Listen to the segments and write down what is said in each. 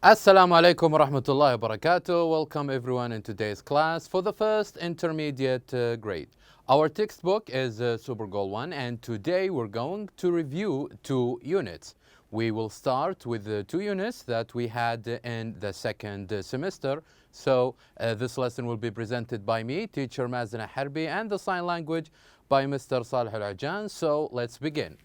Assalamu alaikum wa rahmatullahi wa barakatuh. Welcome everyone in today's class for the first intermediate grade. Our textbook is Super Goal 1 and today we're going to review 2 units. We will start with the 2 units that we had in the second semester. So this lesson will be presented by me, teacher Mazna Harbi, and the sign language by Mr. Salih Al-Ajan. So let's begin.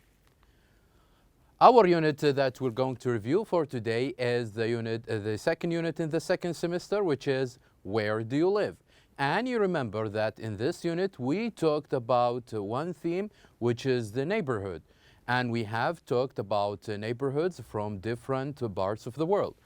Our unit that we're going to review for today is the second unit in the second semester, which is Where Do You Live? And you remember that in this unit we talked about one theme, which is the neighborhood. And we have talked about neighborhoods from different parts of the world.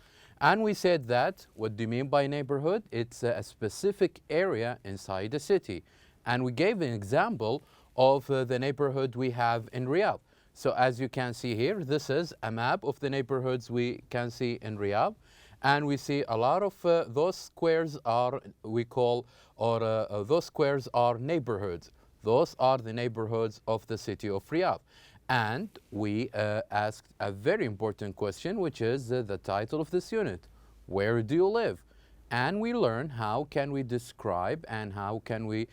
And we said that, what do you mean by neighborhood? It's a specific area inside a city. And we gave an example of the neighborhood we have in Riyadh. So as you can see here, this is a map of the neighborhoods we can see in Riyadh. And we see a lot of those squares are, those squares are neighborhoods. Those are the neighborhoods of the city of Riyadh. And we asked a very important question, which is the title of this unit. Where do you live? And we learn how can we describe and how can we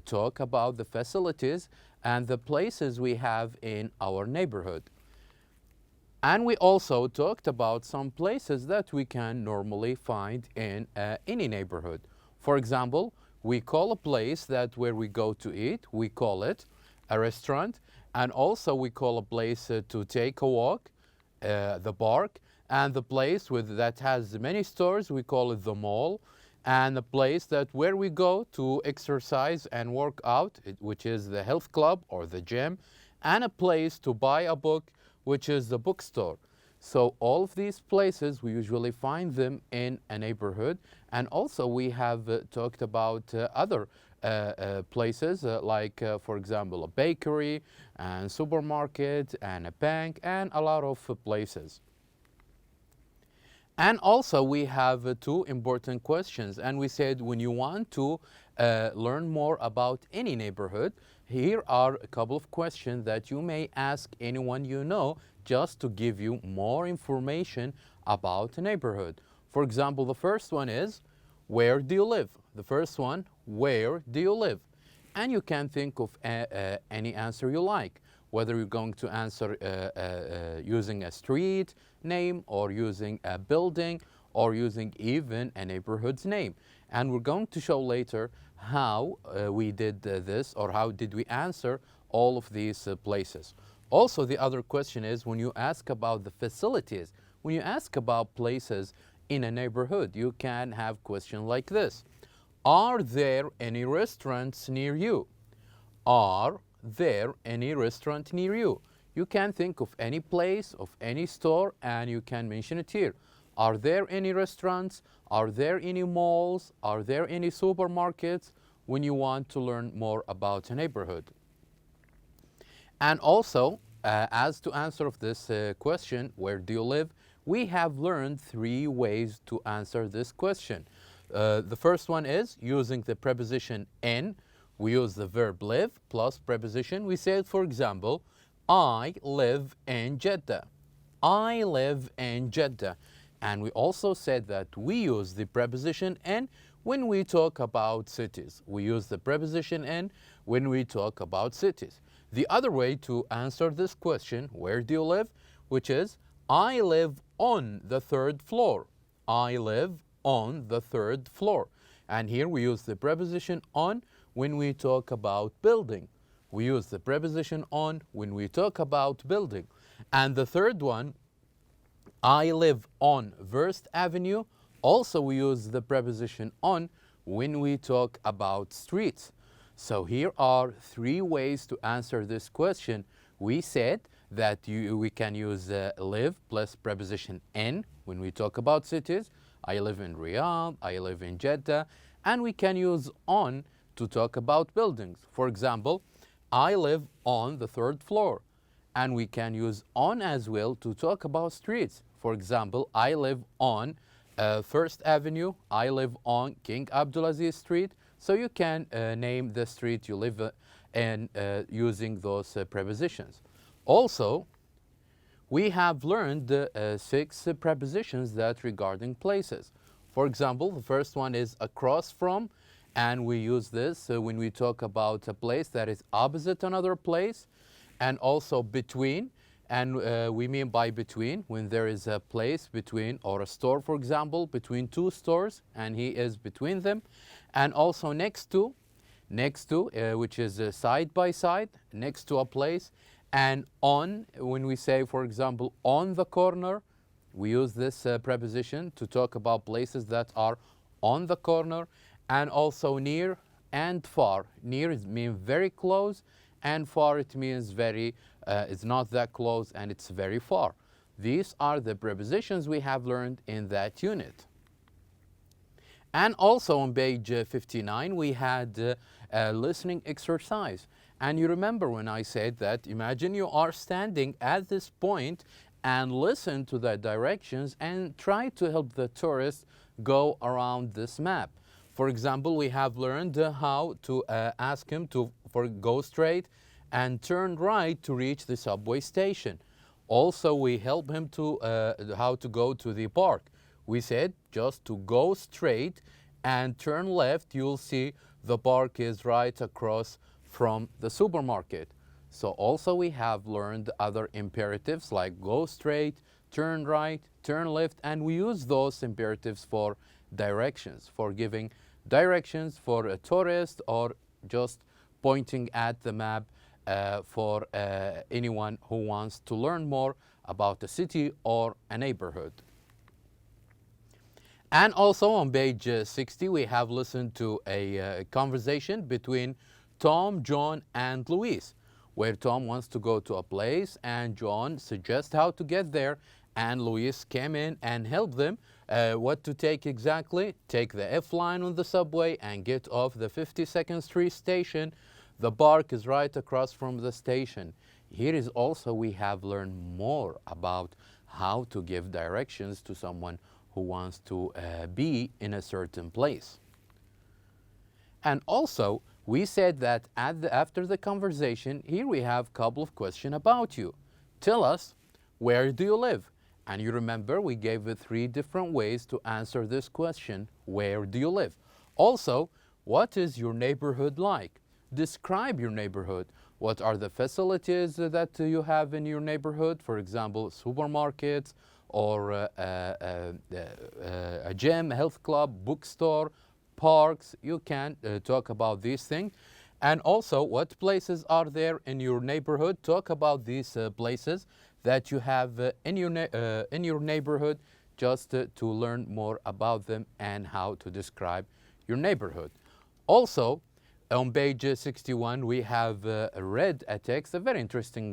talk about the facilities and the places we have in our neighborhood. And we also talked about some places that we can normally find in any neighborhood. For example, we call a place that where we go to eat, we call it a restaurant. And also we call a place to take a walk, the park. And the place that has many stores, we call it the mall. And the place that where we go to exercise and work out, which is the health club or the gym, and a place to buy a book, which is the bookstore. So all of these places, we usually find them in a neighborhood. And also we have talked about other places like, for example, a bakery and supermarket and a bank and a lot of places. And also we have 2 important questions, and we said when you want to learn more about any neighborhood, here are a couple of questions that you may ask anyone you know just to give you more information about a neighborhood. For example, the first one is, where do you live? The first one, where do you live? And you can think of any answer you like, whether you're going to answer using a street name or using a building or using even a neighborhood's name. And we're going to show later how we did this, or how did we answer all of these places. Also, the other question is when you ask about the facilities, when you ask about places in a neighborhood, you can have questions like this. Are there any restaurants near you? Are there any restaurant near you? You can think of any place, of any store, and you can mention it here. Are there any restaurants? Are there any malls? Are there any supermarkets when you want to learn more about a neighborhood? And also, as to answer of this question, where do you live? We have learned 3 ways to answer this question. The first one is using the preposition in. We use the verb live plus preposition. We said, for example, I live in Jeddah. I live in Jeddah. And we also said that we use the preposition in when we talk about cities. We use the preposition in when we talk about cities. The other way to answer this question, where do you live? Which is, I live on the 3rd floor. I live on the 3rd floor. And here we use the preposition on when we talk about building. We use the preposition on when we talk about building. And the third one, I live on First Avenue. Also we use the preposition on when we talk about streets. So here are 3 ways to answer this question. We said that we can use live plus preposition in when we talk about cities. I live in Riyadh, I live in Jeddah. And we can use on to talk about buildings. For example, I live on the 3rd floor. And we can use on as well to talk about streets. For example, I live on First Avenue. I live on King Abdulaziz Street. So you can name the street you live in using those prepositions. Also, we have learned the 6 prepositions that regarding places. For example, the first one is across from, and we use this when we talk about a place that is opposite another place, and also between. And we mean by between when there is a place between, or a store, for example, between 2 stores, and he is between them. And also next to, which is side by side, next to a place. And on, when we say, for example, on the corner, we use this preposition to talk about places that are on the corner. And also near and far. Near it means very close, and far it means very, it's not that close and it's very far. These are the prepositions we have learned in that unit. And also on page 59 we had a listening exercise. And you remember when I said that, imagine you are standing at this point and listen to the directions and try to help the tourist go around this map. For example, we have learned how to ask him to go straight and turn right to reach the subway station. Also, we help him to how to go to the park. We said just to go straight and turn left, you'll see the park is right across from the supermarket. So also we have learned other imperatives like go straight, turn right, turn left, and we use those imperatives for directions, for giving directions for a tourist, or just pointing at the map for anyone who wants to learn more about a city or a neighborhood. And also on page 60 we have listened to a conversation between Tom, John, and Luis, where Tom wants to go to a place and John suggests how to get there, and Luis came in and helped them what to take exactly. Take the F line on the subway and get off the 52nd Street station. The park is right across from the station. Here is also we have learned more about how to give directions to someone who wants to be in a certain place. And also we said that after the conversation, here we have a couple of questions about you. Tell us, where do you live? And you remember we gave 3 different ways to answer this question, where do you live? Also, what is your neighborhood like? Describe your neighborhood. What are the facilities that you have in your neighborhood? For example, supermarkets, or a gym, health club, bookstore, parks. You can talk about these things. And also, what places are there in your neighborhood? Talk about these places that you have in your neighborhood, just to learn more about them and how to describe your neighborhood. Also, on page 61, we have read a text, a very interesting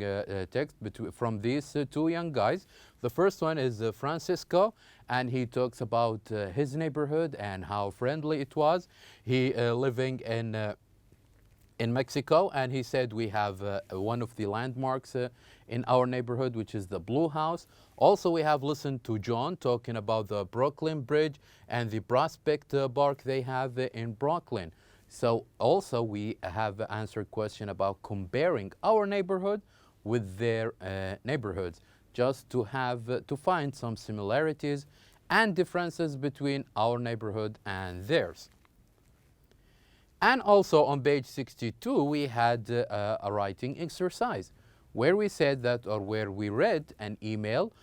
text from these 2 young guys. The first one is Francisco, and he talks about his neighborhood and how friendly it was. He living in Mexico, and he said we have one of the landmarks in our neighborhood, which is the Blue House. Also, we have listened to John talking about the Brooklyn Bridge and the Prospect Park they have in Brooklyn. So also we have answered question about comparing our neighborhood with their neighborhoods, just to find some similarities and differences between our neighborhood and theirs. And also on page 62 we had a writing exercise where we said that, or where we read an email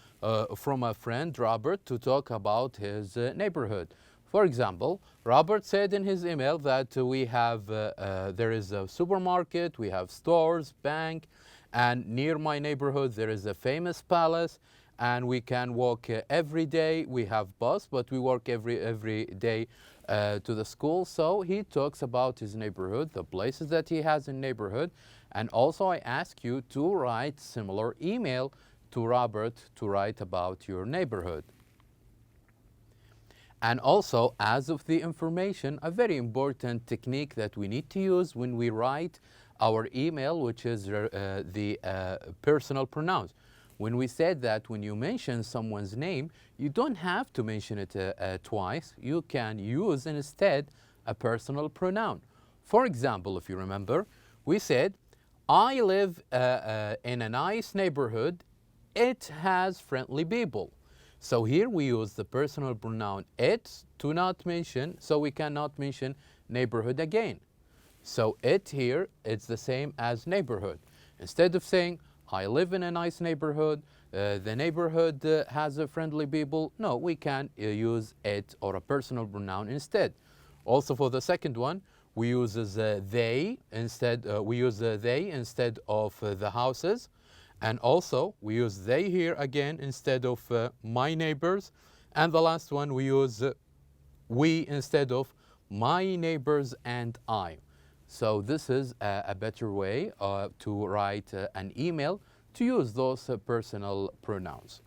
from a friend, Robert, to talk about his neighborhood. For example, Robert said in his email that we have, there is a supermarket, we have stores, bank, and near my neighborhood there is a famous palace, and we can walk every day. We have bus, but we walk every day to the school. So he talks about his neighborhood, the places that he has in neighborhood, and also I ask you to write similar email to Robert to write about your neighborhood. And also, as of the information, a very important technique that we need to use when we write our email, which is the personal pronouns. When we said that when you mention someone's name, you don't have to mention it twice. You can use instead a personal pronoun. For example, if you remember, we said, I live in a nice neighborhood it has friendly people. So here we use the personal pronoun it to not mention, so we cannot mention neighborhood again. So it here, it's the same as neighborhood. Instead of saying, I live in a nice neighborhood, the neighborhood has a friendly people, no, we can use it or a personal pronoun instead. Also for the second one, we use they instead, they instead of the houses. And also we use they here again instead of my neighbors. And the last one, we use we instead of my neighbors and I. So this is a better way to write an email, to use those personal pronouns.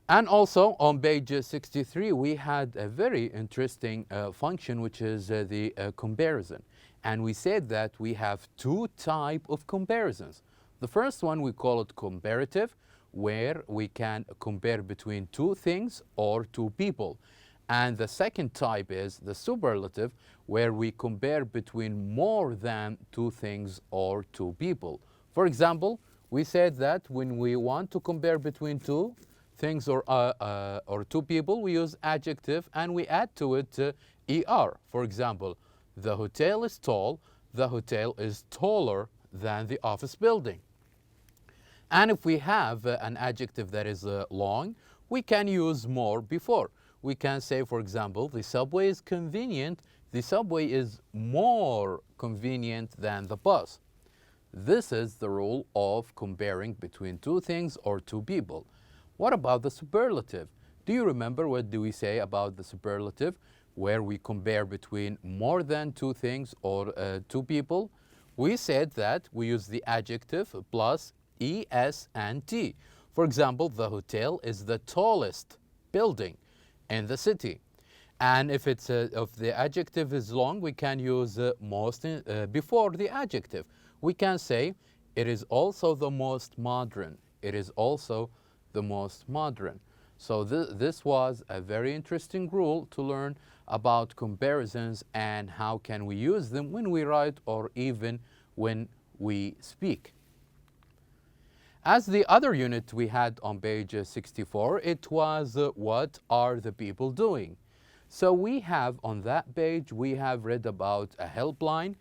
And also on page 63, we had a very interesting function, which is the comparison. And we said that we have two types of comparisons. The first one, we call it comparative, where we can compare between two things or two people. And the second type is the superlative, where we compare between more than two things or two people. For example, we said that when we want to compare between two things or two people, we use adjective and we add to it er. For example, the hotel is tall, the hotel is taller than the office building. And if we have an adjective that is long, we can use more before. We can say, for example, the subway is convenient, the subway is more convenient than the bus. This is the rule of comparing between two things or two people. What about the superlative? Do you remember what do we say about the superlative, where we compare between more than two things or two people? We said that we use the adjective plus es and t. For example, the hotel is the tallest building in the city. And if it's if the adjective is long, we can use most before the adjective. We can say it is also the most modern. It is also the most modern. So this was a very interesting rule to learn about comparisons and how can we use them when we write or even when we speak. As the other unit we had on page 64, it was what are the people doing? So we have on that page, we have read about a helpline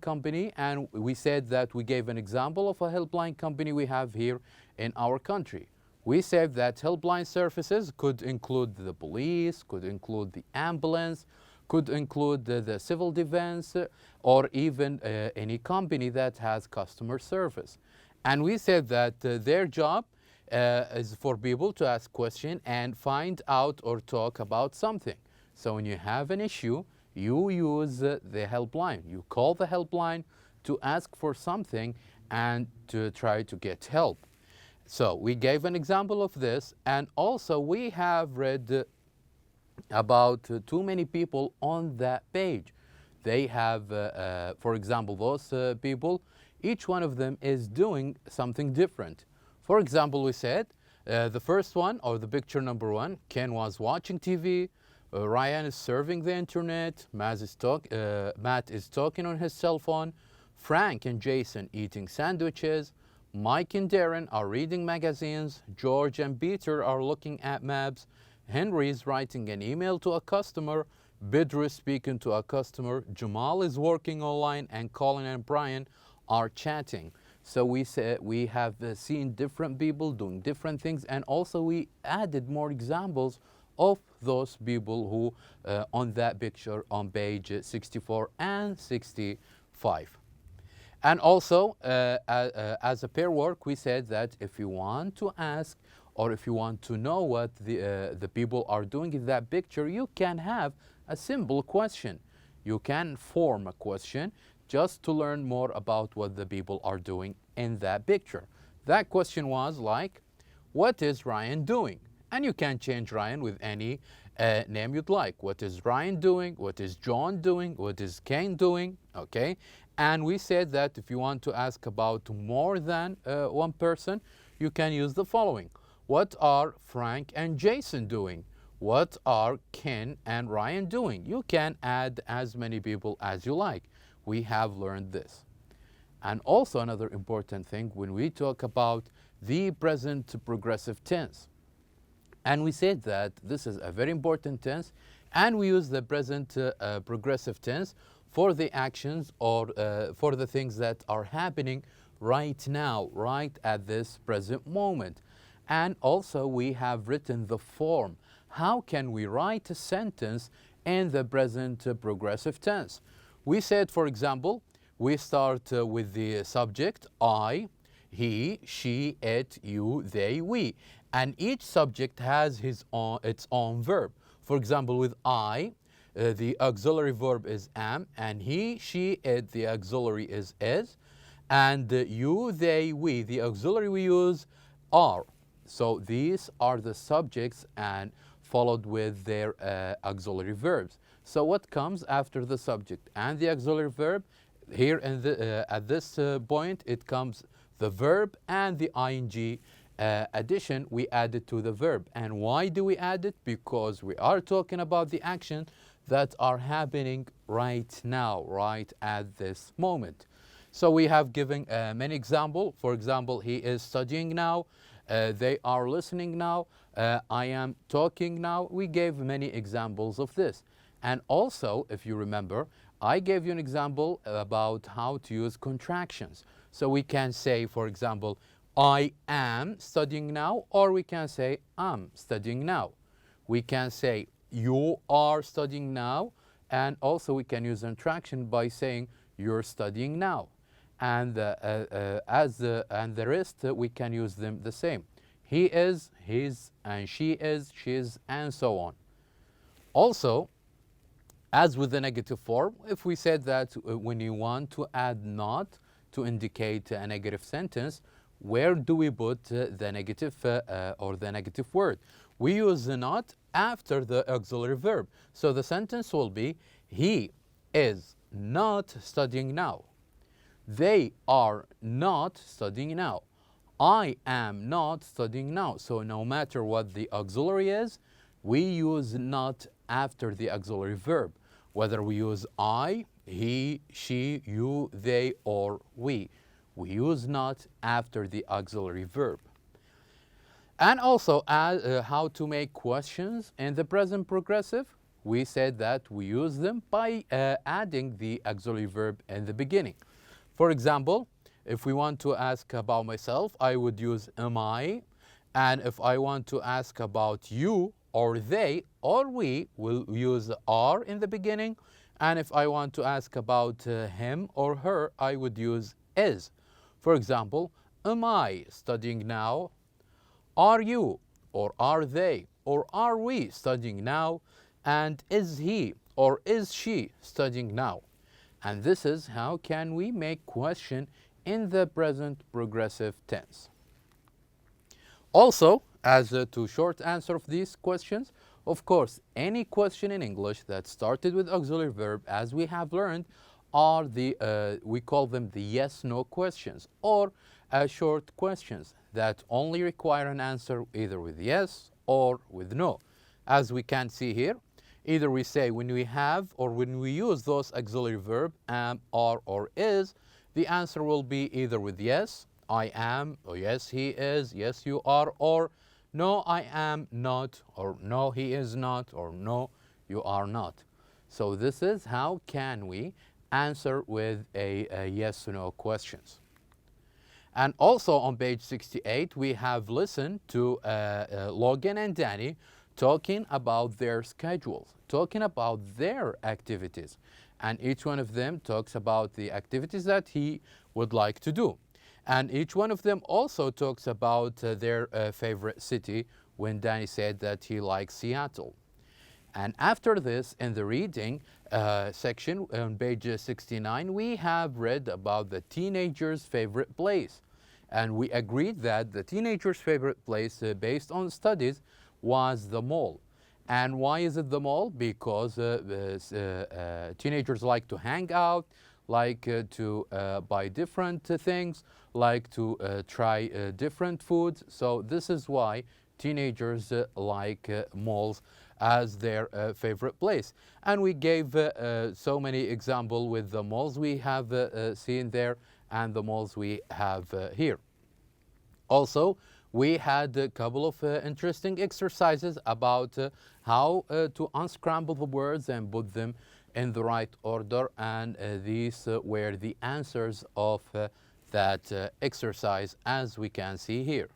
company, and we said that we gave an example of a helpline company we have here in our country. We said that helpline services could include the police, could include the ambulance, could include the civil defense, or even any company that has customer service. And we said that their job is for people to ask questions and find out or talk about something. So when you have an issue, you use the helpline. You call the helpline to ask for something and to try to get help. So we gave an example of this, and also we have read about too many people on that page. They have, for example, those people, each one of them is doing something different. For example, we said the first one, or the picture number one, Ken was watching TV, Ryan is surfing the internet, Matt is talking on his cell phone, Frank and Jason eating sandwiches, Mike and Darren are reading magazines, George and Peter are looking at maps, Henry is writing an email to a customer, Bidru is speaking to a customer, Jamal is working online, and Colin and Brian are chatting. So we said we have seen different people doing different things, and also we added more examples of those people who on that picture on page 64 and 65. And also as a pair work, we said that if you want to ask or if you want to know what the people are doing in that picture, you can have a simple question. You can form a question just to learn more about what the people are doing in that picture. That question was like, what is Ryan doing? And you can change Ryan with any name you'd like. What is Ryan doing? What is John doing? What is Ken doing? Okay. And we said that if you want to ask about more than one person, you can use the following. What are Frank and Jason doing? What are Ken and Ryan doing? You can add as many people as you like. We have learned this. And also another important thing when we talk about the present progressive tense. And we said that this is a very important tense, and we use the present progressive tense for the actions or for the things that are happening right now, right at this present moment. And also we have written the form. How can we write a sentence in the present progressive tense? We said, for example, we start with the subject, I, he, she, it, you, they, we. And each subject has its own verb. For example, with I, the auxiliary verb is am, and he, she, it, the auxiliary is. And you, they, we, the auxiliary we use are. So these are the subjects and followed with their auxiliary verbs. So what comes after the subject and the auxiliary verb? Here in at this point, it comes the verb and the ing addition. We add it to the verb. And why do we add it? Because we are talking about the action that are happening right now, right at this moment. So we have given many examples. For example, he is studying now. They are listening now. I am talking now. We gave many examples of this. And also, if you remember, I gave you an example about how to use contractions. So we can say, for example, I am studying now, or we can say I'm studying now. We can say you are studying now, and also we can use contraction by saying you're studying now. And and the rest, we can use them the same. He is, his, and she is, she's, and so on. Also, as with the negative form, if we said that when you want to add not to indicate a negative sentence, where do we put the negative or the negative word? We use the not after the auxiliary verb. So the sentence will be, he is not studying now. They are not studying now. I am not studying now. So no matter what the auxiliary is, we use not after the auxiliary verb. Whether we use I, he, she, you, they, or we use not after the auxiliary verb. And also how to make questions in the present progressive. We said that we use them by adding the auxiliary verb in the beginning. For example, if we want to ask about myself, I would use am I. And if I want to ask about you or they or we, will use are in the beginning. And if I want to ask about him or her, I would use is. For example, am I studying now? Are you or are they or are we studying now? And is he or is she studying now? And this is how can we make question in the present progressive tense. Also, as to short answer of these questions, of course, any question in English that started with auxiliary verb, as we have learned, are the, we call them the yes-no questions, or short questions that only require an answer either with yes or with no. As we can see here, either we say when we have or when we use those auxiliary verb am, are, or is, the answer will be either with yes, I am, or yes, he is, yes, you are, or no, I am not, or no, he is not, or no, you are not. So this is how can we answer with a yes or no questions. And also on page 68, we have listened to Logan and Danny talking about their schedules, talking about their activities. And each one of them talks about the activities that he would like to do. And each one of them also talks about their favorite city, when Danny said that he likes Seattle. And after this, in the reading section on page 69, we have read about the teenager's favorite place. And we agreed that the teenager's favorite place, based on studies, was the mall. And why is it the mall? Because teenagers like to hang out, like to buy different things, like to try different foods. So this is why teenagers like malls as their favorite place. And we gave so many examples with the malls we have seen there, and the malls we have here. Also, we had a couple of interesting exercises about how to unscramble the words and put them in the right order, and these were the answers of that exercise, as we can see here.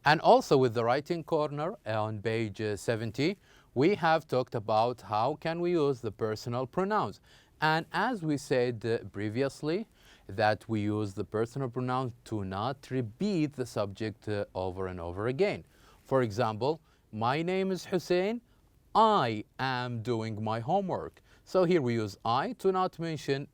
And also with the writing corner on page 70, we have talked about how can we use the personal pronouns. And as we said previously, that we use the personal pronouns to not repeat the subject over and over again. For example, my name is Hussein, I am doing my homework. So here we use I to not mention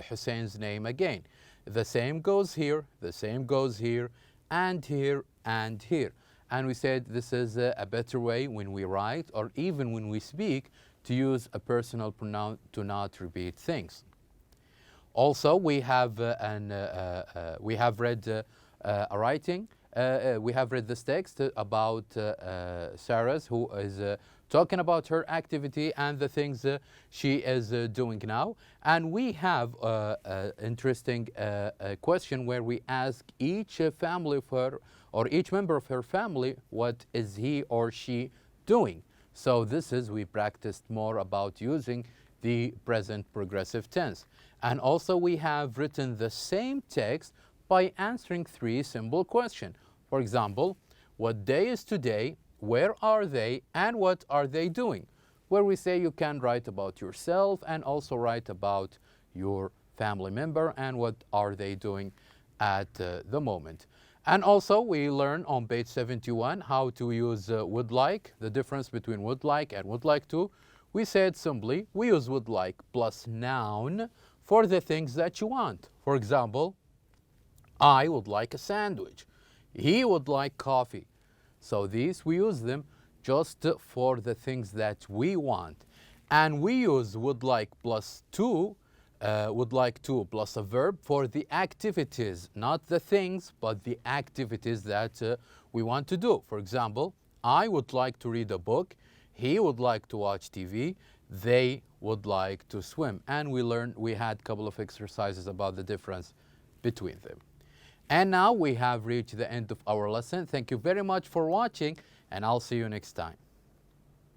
Hussein's name again. The same goes here, the same goes here, and here, and here. And we said this is a better way when we write or even when we speak to use a personal pronoun to not repeat things. Also, we have read a writing. We have read this text about Sarah's, who is talking about her activity and the things she is doing now. And we have an interesting question where we ask each family of her, or each member of her family, what is he or she doing? So this is, we practiced more about using the present progressive tense. And also we have written the same text by answering 3 simple questions. For example, what day is today, where are they, and what are they doing? Where we say you can write about yourself and also write about your family member and what are they doing at the moment. And also we learn on page 71 how to use would like, the difference between would like and would like to. We said simply, we use would like plus noun for the things that you want. For example, I would like a sandwich. He would like coffee. So these, we use them just for the things that we want. And we use would like plus to, would like to plus a verb for the activities, not the things, but the activities that we want to do. For example, I would like to read a book. He would like to watch TV. They would like to swim. And we had a couple of exercises about the difference between them. And now we have reached the end of our lesson. Thank you very much for watching, and I'll see you next time.